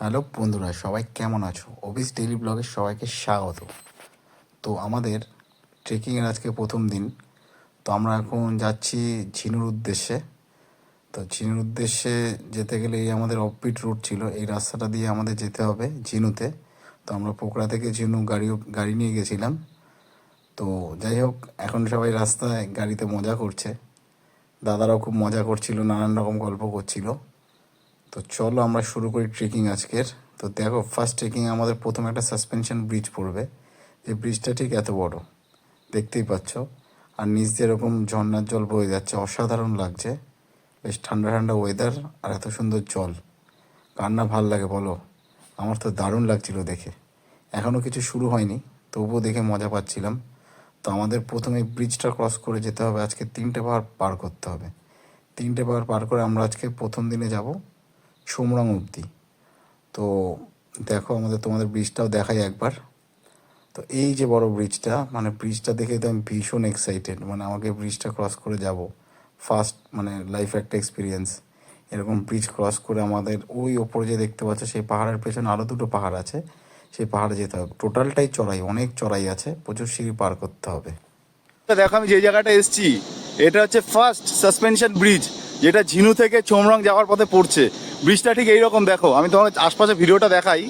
Hello বন্ধুরা, সবাই কেমন আছো? অফিস ডেইলি ব্লগে সবাইকে স্বাগত। তো আমাদের ট্রেকিংয়ের আজকে প্রথম দিন। তো আমরা এখন যাচ্ছি ঝিনুর উদ্দেশ্যে। তো ঝিনুর উদ্দেশ্যে যেতে গেলে এই আমাদের অফবিট রুট ছিল, এই রাস্তাটা দিয়ে আমাদের যেতে হবে ঝিনুতে। তো আমরা পোকরা থেকে ঝিনু গাড়ি নিয়ে গেছিলাম। তো যাই হোক, এখন সবাই রাস্তায় গাড়িতে মজা করছে। দাদারাও খুব মজা করছিল, নানান রকম গল্প করছিল। তো চলো আমরা শুরু করি ট্রেকিং আজকের। তো দেখো, ফার্স্ট ট্রেকিং আমাদের প্রথমে একটা সাসপেনশন ব্রিজ পড়বে। যে ব্রিজটা ঠিক এত বড়, দেখতেই পাচ্ছ। আর নিচ দিয়ে এরকম ঝর্ণার জল বয়ে যাচ্ছে, অসাধারণ লাগছে। বেশ ঠান্ডা ঠান্ডা ওয়েদার আর এত সুন্দর জল, কার না ভাল লাগে বলো? আমার তো দারুণ লাগছিল দেখে। এখনও কিছু শুরু হয়নি, তবুও দেখে মজা পাচ্ছিলাম। তো আমাদের প্রথমে ব্রিজটা ক্রস করে যেতে হবে। আজকে 3টে পাহাড় পার করতে হবে। 3টে পাহাড় পার করে আমরা আজকে প্রথম দিনে যাব সোমরং অবধি। তো দেখো, তোমাদের ব্রিজটাও দেখাই একবার। তো এই যে বড় ব্রিজটা, মানে ব্রিজটা দেখে তো আমি ভীষণ এক্সাইটেড। মানে আমাকে ব্রিজটা ক্রস করে যাব, ফার্স্ট মানে লাইফে একটা এক্সপিরিয়েন্স। এরকম ব্রিজ ক্রস করে আমাদের ওই ওপরে যে দেখতে পাচ্ছ, সেই পাহাড়ের পেছনে আরও 2টো পাহাড় আছে, সেই পাহাড়ে যেতে হবে। টোটালটাই চড়াই, অনেক চড়াই আছে, প্রচুর সিঁড়ি পার করতে হবে। দেখো, আমি যে জায়গাটা এসেছি এটা হচ্ছে ফার্স্ট সাসপেনশন ব্রিজ, যেটা ঝিনু থেকে চোমরং যাওয়ার পথে পড়ছে। ব্রিজটা ঠিক এইরকম, দেখো আমি তোমাকে আশপাশে ভিডিওটা দেখাই।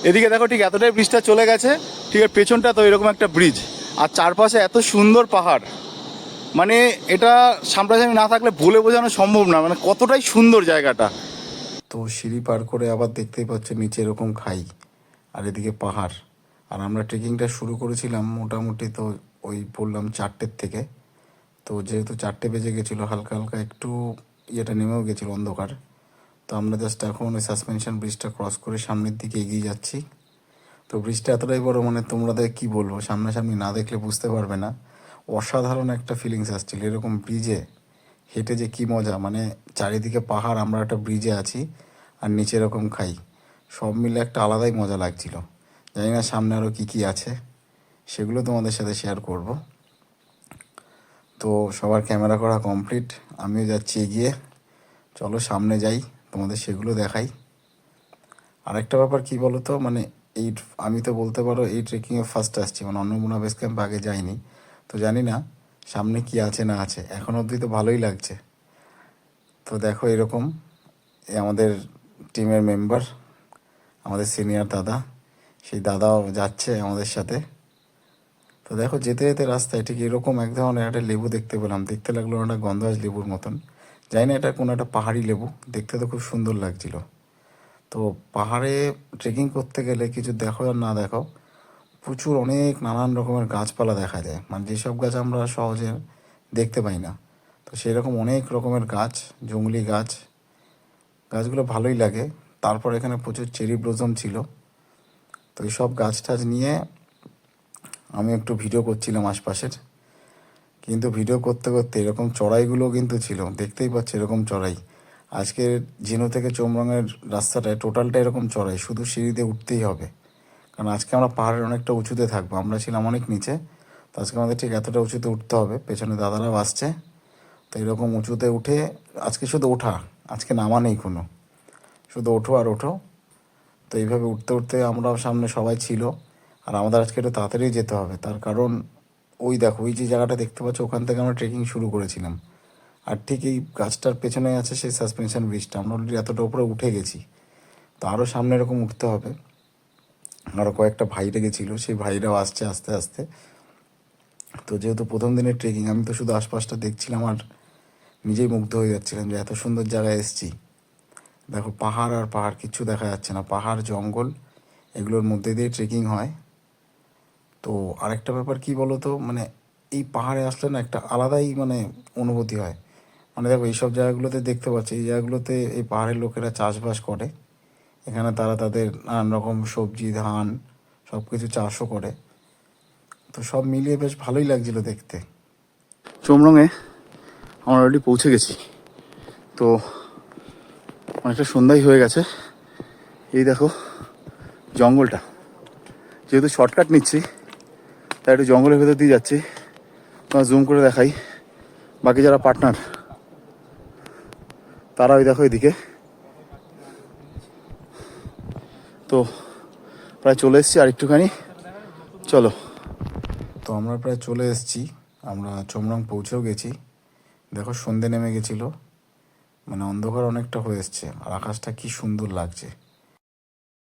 এদিকে দেখো, ঠিক এতটাই ব্রিজটা চলে গেছে, ঠিক এর পেছনটা তো এরকম একটা ব্রিজ, আর চারপাশে এত সুন্দর পাহাড়। মানে এটা সামনাসামনি না থাকলে বলে বোঝানো সম্ভব না, মানে কতটাই সুন্দর জায়গাটা। তো সিঁড়ি পার করে আবার দেখতেই পাচ্ছ নিচে এরকম খাই, আর এদিকে পাহাড়। আর আমরা ট্রেকিংটা শুরু করেছিলাম মোটামুটি, তো ওই বললাম 4টের থেকে। তো যেহেতু 4টে বেজে গেছিলো, হালকা হালকা একটু ইয়েটা নেমেও গেছিলো, অন্ধকার। তো আমরা জাস্ট এখন ওই সাসপেনশন ব্রিজটা ক্রস করে সামনের দিকে এগিয়ে যাচ্ছি। তো ব্রিজটা এতটাই বড়, মানে তোমাদের কি বলবো, সামনাসামনি না দেখলে বুঝতে পারবে না। অসাধারণ একটা ফিলিংস আসছিল এরকম ব্রিজে হেঁটে, যে কি মজা। মানে চারিদিকে পাহাড়, আমরা একটা ব্রিজে আছি, আর নিচে এরকম খাই, সব মিলে একটা আলাদাই মজা লাগছিল। জানি না সামনে আরও কী কী আছে, সেগুলো তোমাদের সাথে শেয়ার করব। তো সবার ক্যামেরা করা কমপ্লিট, আমিও যাচ্ছি এগিয়ে। চলো সামনে যাই, তোমাদের সেগুলো দেখাই। আরেকটা ব্যাপার কি বলো তো, মানে এই আমি তো বলতে পারো এই ট্রেকিংয়ে ফার্স্ট আসছি, মানে অন্নপূর্ণা বেস ক্যাম্প আগে যাইনি। তো জানি না সামনে কি আছে না আছে, এখন অবধি তো ভালোই লাগছে। তো দেখো এরকম, এই আমাদের টিমের মেম্বার, আমাদের সিনিয়র দাদা, সেই দাদাও যাচ্ছে আমাদের সাথে। তো দেখো যেতে যেতে রাস্তায় ঠিক এরকম এক ধরনের একটা লেবু দেখতে পেলাম, দেখতে লাগলো একটা গন্ধরাজ লেবুর মতন। জানি না এটা কোনো একটা পাহাড়ি লেবু, দেখতে তো খুব সুন্দর লাগছিল। তো পাহাড়ে ট্রেকিং করতে গেলে কিছু দেখো আর না দেখো, প্রচুর অনেক নানান রকমের গাছপালা দেখা যায়, মানে যেসব গাছ আমরা সহজে দেখতে পাই না। তো সেই রকম অনেক রকমের গাছ, জংলি গাছ, গাছগুলো ভালোই লাগে। তারপর এখানে প্রচুর চেরি ব্লসম ছিল। তো এইসব গাছ টাছ নিয়ে আমি একটু ভিডিও করছিলাম আশপাশের। কিন্তু ভিডিও করতে করতে এরকম চড়াইগুলো কিন্তু ছিল, দেখতেই পাচ্ছি এরকম চড়াই। আজকের ঝিনু থেকে চোমরঙের রাস্তাটায় টোটালটা এরকম চড়াই, শুধু সিঁড়িতে উঠতেই হবে। কারণ আজকে আমরা পাহাড়ের অনেকটা উঁচুতে থাকবো, আমরা ছিলাম অনেক নিচে। তো আজকে আমাদের ঠিক এতটা উঁচুতে উঠতে হবে, পেছনে দাদারাও আসছে। তো এরকম উঁচুতে উঠে, আজকে শুধু ওঠা, আজকে নামা নেই কোনো, শুধু ওঠো আর ওঠো। তো এইভাবে উঠতে উঠতে আমরাও, সামনে সবাই ছিল। আর আমাদের আজকে একটু তাড়াতাড়ি যেতে হবে, তার কারণ ওই দেখো, ওই যে জায়গাটা দেখতে পাচ্ছ, ওখান থেকে আমরা ট্রেকিং শুরু করেছিলাম। আর ঠিক এই গাছটার পেছনে আছে সেই সাসপেনশন ব্রিজটা, আমরা অলরেডি এতটা উপরে উঠে গেছি। তো আরও সামনে এরকম উঠতে হবে। আরও কয়েকটা ভাইরা গেছিলো, সেই ভাইরাও আসছে আস্তে আস্তে। তো যেহেতু প্রথম দিনের ট্রেকিং, আমি তো শুধু আশপাশটা দেখছিলাম আর নিজেই মুগ্ধ হয়ে যাচ্ছিলাম যে এত সুন্দর জায়গায় এসেছি। দেখো পাহাড় আর পাহাড়, কিচ্ছু দেখা যাচ্ছে না, পাহাড় জঙ্গল, এগুলোর মধ্যে দিয়ে ট্রেকিং হয়। তো আরেকটা ব্যাপার কি বলো তো, মানে এই পাহাড়ে আসলে না একটা আলাদাই মানে অনুভূতি হয়। মানে দেখো এইসব জায়গাগুলোতে দেখতে পাচ্ছি, এই জায়গাগুলোতে এই পাহাড়ের লোকেরা চাষবাস করে। এখানে তারা তাদের নানান রকম সবজি, ধান, সব কিছু চাষও করে। তো সব মিলিয়ে বেশ ভালোই লাগছিল দেখতে। চোমরঙে আমরা অলরেডি পৌঁছে গেছি। তো অনেকটা সন্ধ্যাই হয়ে গেছে। এই দেখো জঙ্গলটা, যেহেতু শর্টকাট নিচ্ছি তাই একটু জঙ্গলের ভেতর দিয়ে যাচ্ছি। তোমার জুম করে দেখাই, বাকি যারা পার্টনার তারা ওই দেখো এদিকে। তো প্রায় চলে এসেছি আর একটুখানি, চলো। তো আমরা প্রায় চলে এসেছি, আমরা চোমরং পৌঁছেও গেছি। দেখো সন্ধে নেমে গেছিলো, মানে অন্ধকার অনেকটা হয়ে এসছে আর আকাশটা কি সুন্দর লাগছে।